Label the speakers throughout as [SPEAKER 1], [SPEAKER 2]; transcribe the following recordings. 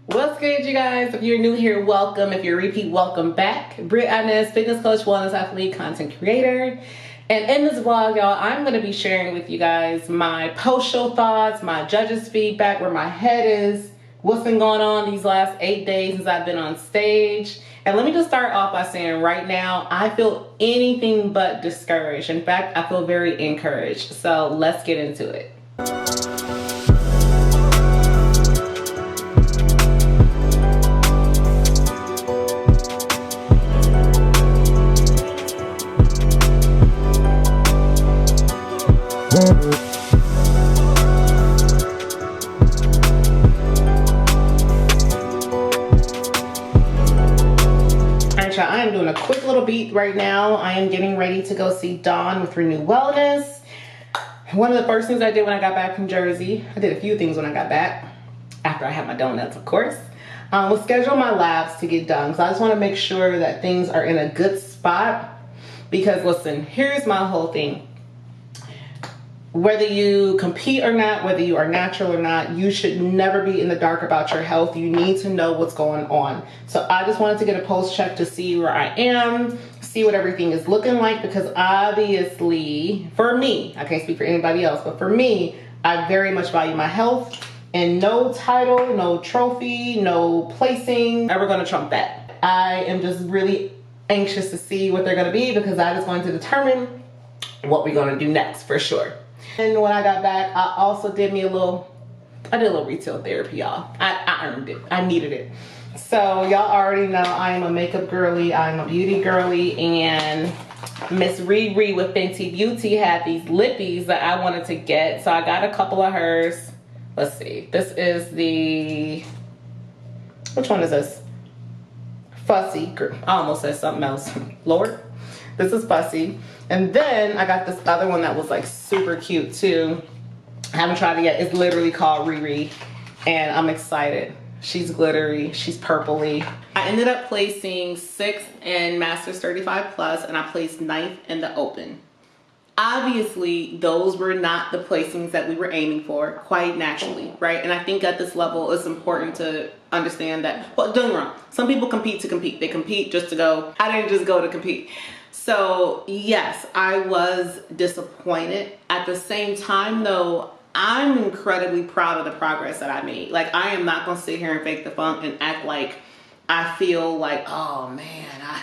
[SPEAKER 1] What's good, you guys? If you're new here, welcome. If you're repeat, welcome back. Brit, fitness coach, wellness athlete, content creator. And in this vlog, y'all, I'm going to be sharing with you guys my post-show thoughts, my judges' feedback, where my head is, what's been going on these last 8 days since I've been on stage. And let me just start off by saying right now, I feel anything but discouraged. In fact, I feel very encouraged. So let's get into it. I am doing a quick little beat right now. I am getting ready to go see Dawn with Renew Wellness. One of the first things I did when I got back from Jersey, I did a few things when I got back, after I had my donuts, of course, was schedule my labs to get done. So I just want to make sure that things are in a good spot, because listen, here's my whole thing. Whether you compete or not, whether you are natural or not, you should never be in the dark about your health. You need to know what's going on. So I just wanted to get a post check to see where I am, see what everything is looking like, because obviously, for me, I can't speak for anybody else, but for me, I very much value my health, and no title, no trophy, no placing ever going to trump that. I am just really anxious to see what they're going to be, because that is going to determine what we're going to do next for sure. And when I got back, I also did a little retail therapy, y'all. I earned it. I needed it. So y'all already know I am a makeup girly. I'm a beauty girly. And Miss Riri with Fenty Beauty had these lippies that I wanted to get. So I got a couple of hers. Let's see. This is the, which one is this? Fussy. I almost said something else. Lord. This is Fussy. And then I got this other one that was like super cute too. I haven't tried it yet. It's literally called Riri. And I'm excited. She's glittery. She's purpley. I ended up placing 6th in Masters 35 Plus, and I placed 9th in the Open. Obviously, those were not the placings that we were aiming for, quite naturally, right? And I think at this level, it's important to understand that, well, don't get me wrong. Some people compete to compete. They compete just to go. I didn't just go to compete. So yes, I was disappointed. At the same time though, I'm incredibly proud of the progress that I made. Like, I am not gonna sit here and fake the funk and act like I feel like, oh man,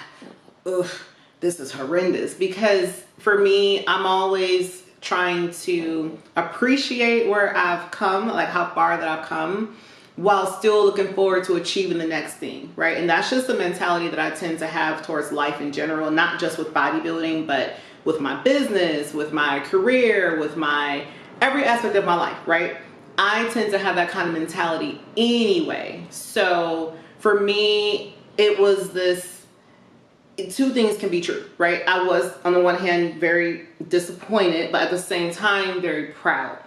[SPEAKER 1] this is horrendous. Because for me, I'm always trying to appreciate where I've come, like how far that I've come, while still looking forward to achieving the next thing, right? And that's just the mentality that I tend to have towards life in general, not just with bodybuilding, but with my business, with my career, with my every aspect of my life, right? I tend to have that kind of mentality anyway. So for me, it was this, two things can be true, right? I was, on the one hand, very disappointed, but at the same time, very proud.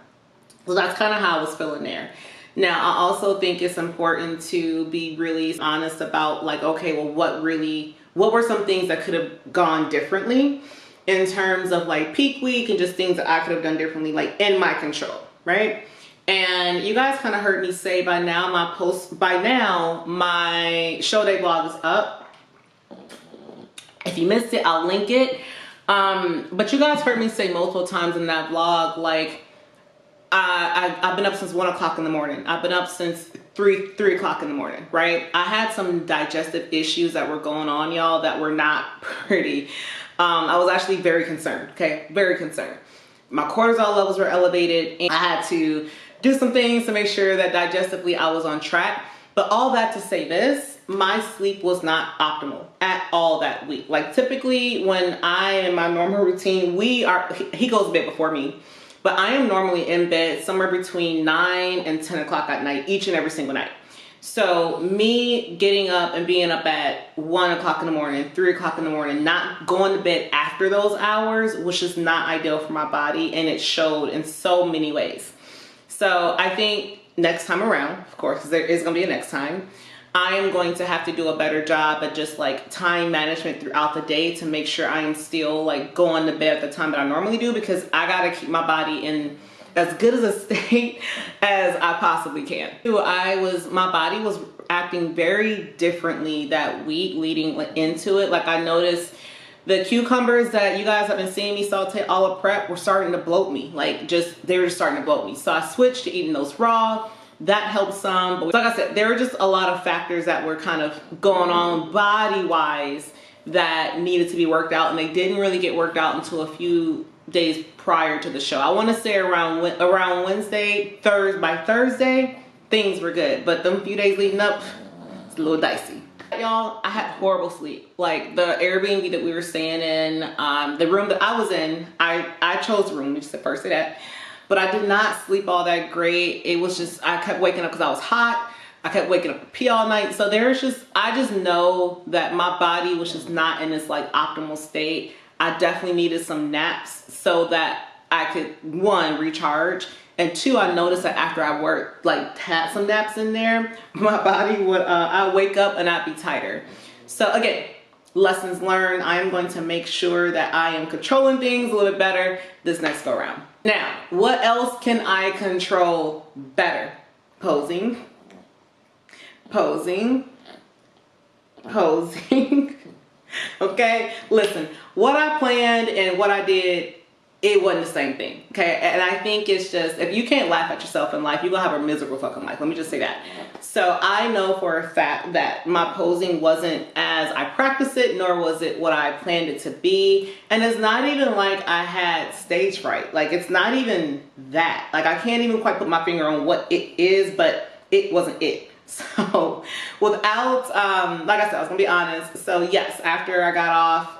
[SPEAKER 1] So that's kind of how I was feeling there. Now, I also think it's important to be really honest about, like, okay, well, what were some things that could have gone differently in terms of like peak week and just things that I could have done differently, like in my control, right? And you guys kind of heard me say by now, my show day vlog is up. If you missed it, I'll link it. But you guys heard me say multiple times in that vlog, like, I've been up since 1 o'clock in the morning. I've been up since 3 o'clock in the morning, right? I had some digestive issues that were going on, y'all, that were not pretty. I was actually very concerned, okay? Very concerned. My cortisol levels were elevated, and I had to do some things to make sure that digestively I was on track. But all that to say this, my sleep was not optimal at all that week. Like, typically when I am in my normal routine, he goes to bed before me. But I am normally in bed somewhere between 9 and 10 o'clock at night, each and every single night. So me getting up and being up at 1 o'clock in the morning, 3 o'clock in the morning, not going to bed after those hours was just not ideal for my body. And it showed in so many ways. So I think next time around, of course, there is going to be a next time, I am going to have to do a better job at just like time management throughout the day to make sure I am still like going to bed at the time that I normally do, because I got to keep my body in as good as a state as I possibly can. My body was acting very differently that week leading into it. Like I noticed the cucumbers that you guys have been seeing me saute all of prep were starting to bloat me. Like they were just starting to bloat me. So I switched to eating those raw. That helped some. But like I said, there were just a lot of factors that were kind of going on body-wise that needed to be worked out, and they didn't really get worked out until a few days prior to the show. I want to say around Wednesday, by Thursday, things were good. But them few days leading up, it's a little dicey. Y'all, I had horrible sleep. Like the Airbnb that we were staying in, the room that I was in, I chose the room, we just said first say that. But I did not sleep all that great. It was just, I kept waking up because I was hot. I kept waking up to pee all night. So I just know that my body was just not in this like optimal state. I definitely needed some naps so that I could, one, recharge. And two, I noticed that after I worked, like had some naps in there, my body would, I'd wake up and I'd be tighter. So again, lessons learned. I am going to make sure that I am controlling things a little bit better this next go around. Now, what else can I control better? Posing. Okay, listen, what I planned and what I did, it wasn't the same thing. Okay, and I think it's just, if you can't laugh at yourself in life, you're gonna have a miserable fucking life. Let me just say that. So I know for a fact that my posing wasn't as I practiced it, nor was it what I planned it to be. And it's not even like I had stage fright. Like it's not even that. Like I can't even quite put my finger on what it is, but it wasn't it. So without, like I said, I was gonna be honest. So yes, after I got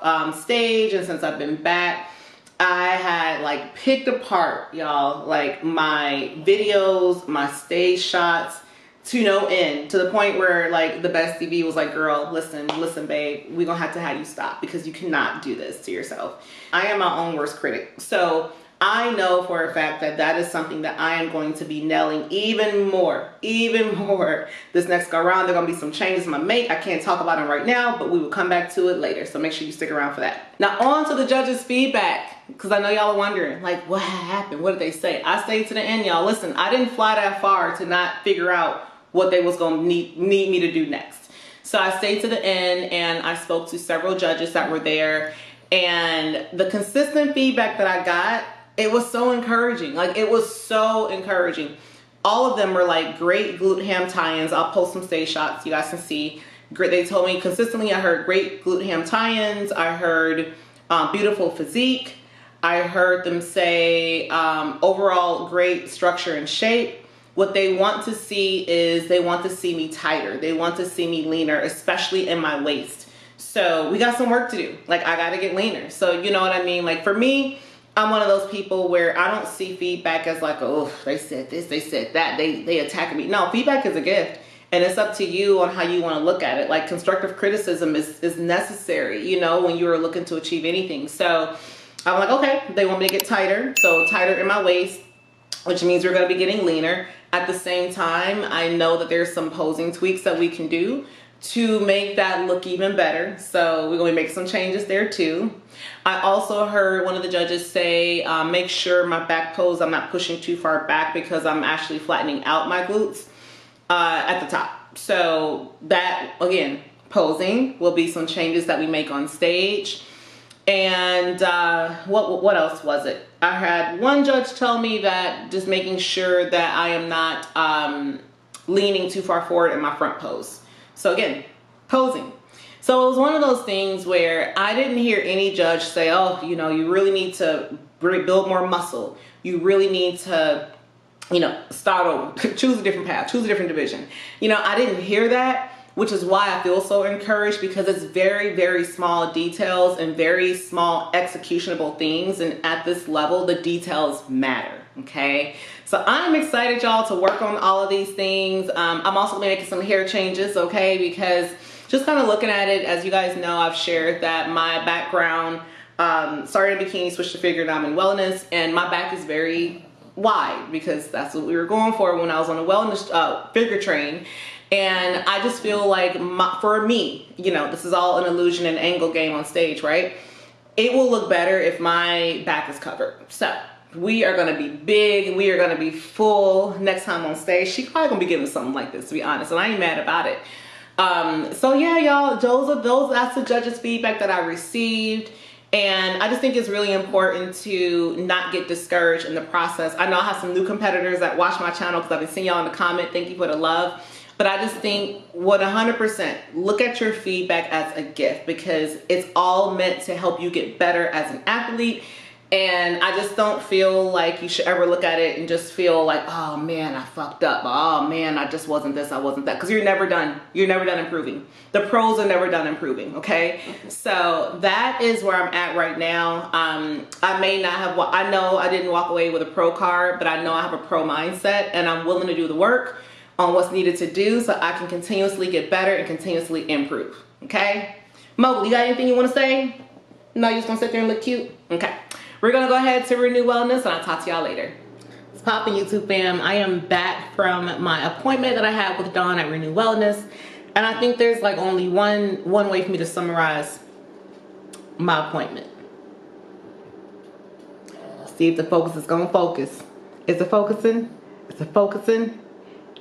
[SPEAKER 1] off stage, and since I've been back, I had like picked apart, y'all, like my videos, my stage shots to no end, to the point where like the best TV was like, girl, listen, babe, we're gonna have to have you stop because you cannot do this to yourself. I am my own worst critic. So I know for a fact that that is something that I am going to be nailing even more this next go around. There are going to be some changes I'm going to make. I can't talk about them right now, but we will come back to it later. So make sure you stick around for that. Now on to the judges' feedback, because I know y'all are wondering, like, what happened? What did they say? I stayed to the end, y'all. Listen, I didn't fly that far to not figure out what they was going to need me to do next. So I stayed to the end and I spoke to several judges that were there, and the consistent feedback that I got, it was so encouraging. Like it was so encouraging. All of them were like great glute ham tie-ins. I'll post some stage shots you guys can see. Great. They told me consistently, I heard great glute ham tie-ins. I heard beautiful physique. I heard them say overall great structure and shape. What they want to see is they want to see me tighter. They want to see me leaner, especially in my waist. So we got some work to do. Like I got to get leaner. So you know what I mean? Like for me, I'm one of those people where I don't see feedback as like, oh, they said this, they said that, they attacked me. No, feedback is a gift, and it's up to you on how you want to look at it. Like constructive criticism is necessary, you know, when you're looking to achieve anything. So I'm like, okay, they want me to get tighter. So tighter in my waist, which means we're going to be getting leaner. At the same time, I know that there's some posing tweaks that we can do to make that look even better. So we're going to make some changes there too. I also heard one of the judges say, make sure my back pose, I'm not pushing too far back because I'm actually flattening out my glutes at the top. So that, again, posing will be some changes that we make on stage. And what else was it? I had one judge tell me that just making sure that I am not leaning too far forward in my front pose. So again, posing. So it was one of those things where I didn't hear any judge say, oh, you know, you really need to build more muscle. You really need to, you know, start over, choose a different path, choose a different division. You know, I didn't hear that, which is why I feel so encouraged, because it's very, very small details and very small executionable things. And at this level, the details matter. Okay. So I'm excited, y'all, to work on all of these things. I'm also gonna be making some hair changes. Okay. Because just kind of looking at it, as you guys know, I've shared that my background, started in bikini, switched to figure, now I'm in wellness, and my back is very wide because that's what we were going for when I was on the wellness figure train. And I just feel like for me, you know, this is all an illusion and angle game on stage, right? It will look better if my back is covered. So We are gonna be big. We are gonna be full next time on stage. She probably gonna be giving something like this, to be honest, and I ain't mad about it. So yeah, y'all, that's the judges' feedback that I received. And I just think it's really important to not get discouraged in the process. I know I have some new competitors that watch my channel because I've been seeing y'all in the comment. Thank you for the love. But I just think 100% look at your feedback as a gift, because it's all meant to help you get better as an athlete. And I just don't feel like you should ever look at it and just feel like, oh man, I fucked up. Oh man, I just wasn't this, I wasn't that. Because you're never done. You're never done improving. The pros are never done improving, okay? So that is where I'm at right now. I may not have, I know I didn't walk away with a pro card, but I know I have a pro mindset, and I'm willing to do the work on what's needed to do so I can continuously get better and continuously improve, okay? Mowgli, you got anything you want to say? No, you just gonna sit there and look cute? Okay. We're gonna go ahead to Renew Wellness, and I'll talk to y'all later. It's popping, YouTube fam. I am back from my appointment that I had with Dawn at Renew Wellness, and I think there's like only one way for me to summarize my appointment. See if the focus is gonna focus. Is it focusing? Is it focusing?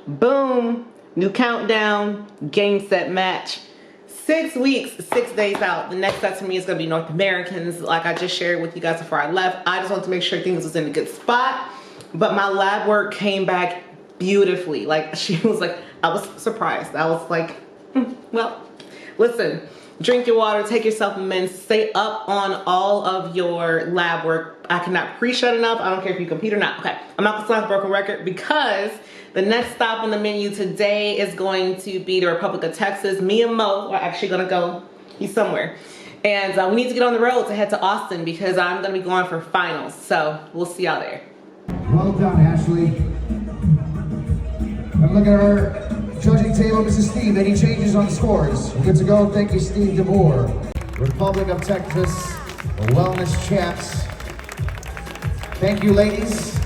[SPEAKER 1] Boom! New countdown. Game, set, match. 6 weeks, 6 days out. The next step to me is going to be North Americans, like I just shared with you guys before I left. I just wanted to make sure things was in a good spot. But my lab work came back beautifully. Like, she was like, I was surprised. I was like, well, listen, drink your water, take your supplements, stay up on all of your lab work. I cannot preach that enough. I don't care if you compete or not. Okay, I'm not going to slap a broken record, because the next stop on the menu today is going to be the Republic of Texas. Me and Mo are actually going to go. He's somewhere. And we need to get on the road to head to Austin, because I'm going to be going for finals. So we'll see y'all there.
[SPEAKER 2] Well done, Ashley. And look at our judging table, Mrs. Steve. Any changes on the scores? We're good to go. Thank you, Steve DeBoer. Republic of Texas, the Wellness Chaps. Thank you, ladies.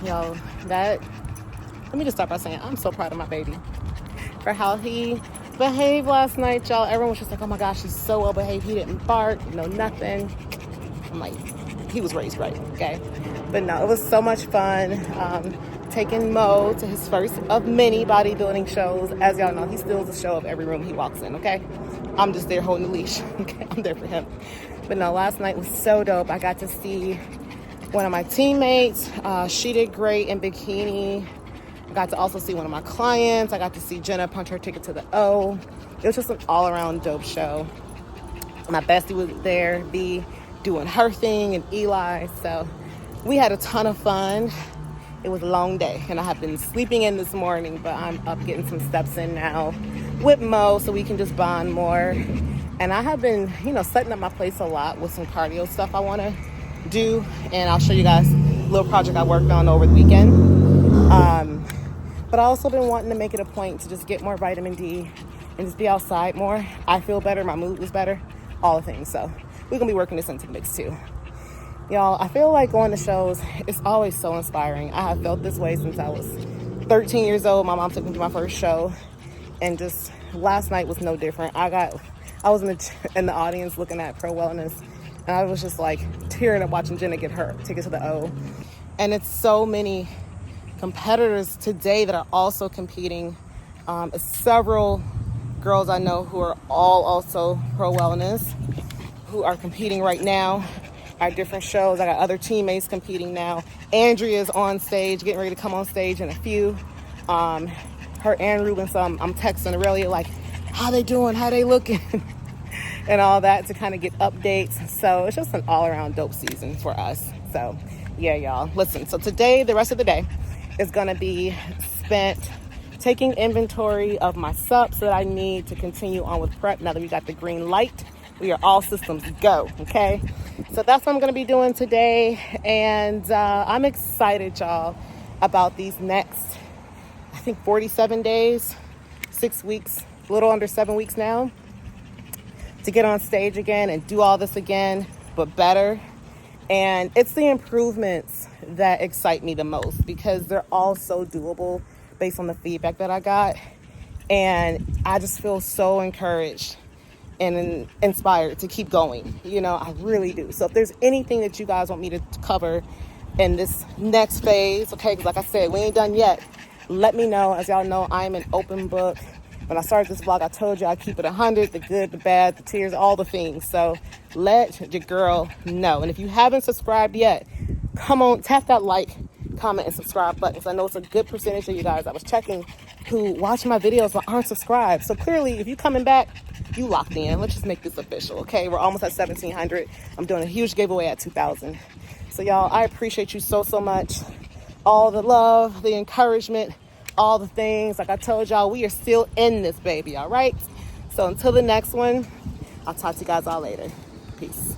[SPEAKER 1] Yo, let me just start by saying I'm so proud of my baby for how he behaved last night, y'all. Everyone was just like, oh my gosh, he's so well behaved. He didn't bark, nothing. I'm like, he was raised right, okay? But no, it was so much fun. Taking Mo to his first of many bodybuilding shows. As y'all know, he steals the show of every room he walks in, okay? I'm just there holding the leash, okay? I'm there for him. But no, last night was so dope. I got to see one of my teammates. She did great in bikini. I got to also see one of my clients. I got to see Jenna punch her ticket to the O. It was just an all-around dope show. My bestie was there, B, doing her thing, and Eli. So we had a ton of fun. It was a long day, and I have been sleeping in this morning, but I'm up getting some steps in now with Mo so we can just bond more. And I have been, setting up my place a lot with some cardio stuff I want to do, and I'll show you guys a little project I worked on over the weekend. But I also been wanting to make it a point to just get more vitamin D and just be outside more. I feel better, my mood is better, all the things. So we're gonna be working this into the mix too. Y'all, I feel like going to shows is always so inspiring. I have felt this way since I was 13 years old. My mom took me to my first show, and just last night was no different. I was in the audience looking at Pro Wellness, and I was just like tearing up watching Jenna get her ticket to the O. And it's so many competitors today that are also competing. Several girls I know who are all also Pro Wellness who are competing right now at different shows. I got other teammates competing now. Andrea's on stage, getting ready to come on stage in a few. Her and Ruben, so I'm texting Aurelia like, how they doing, how they looking? And all that to kind of get updates. So it's just an all-around dope season for us. So yeah, y'all, listen. So today, the rest of the day is gonna be spent taking inventory of my subs that I need to continue on with prep now that we got the green light We are all systems go, okay? So that's what I'm gonna be doing today. And I'm excited, y'all, about these next, I think 47 days, 6 weeks, a little under 7 weeks now, to get on stage again and do all this again, but better. And it's the improvements that excite me the most because they're all so doable based on the feedback that I got. And I just feel so encouraged and inspired to keep going. You know, I really do. So if there's anything that you guys want me to cover in this next phase, okay, because like I said, we ain't done yet, let me know. As y'all know, I'm an open book. When I started this vlog, I told you I keep it 100, the good, the bad, the tears, all the things. So let your girl know. And if you haven't subscribed yet, come on, tap that like, comment, and subscribe button. Because I know it's a good percentage of you guys I was checking who watch my videos but aren't subscribed. So clearly, if you're coming back, you locked in. Let's just make this official, okay? We're almost at 1,700. I'm doing a huge giveaway at 2,000. So y'all, I appreciate you so, so much. All the love, the encouragement, all the things. Like I told y'all, we are still in this, baby, all right? So until the next one, I'll talk to you guys all later. Peace.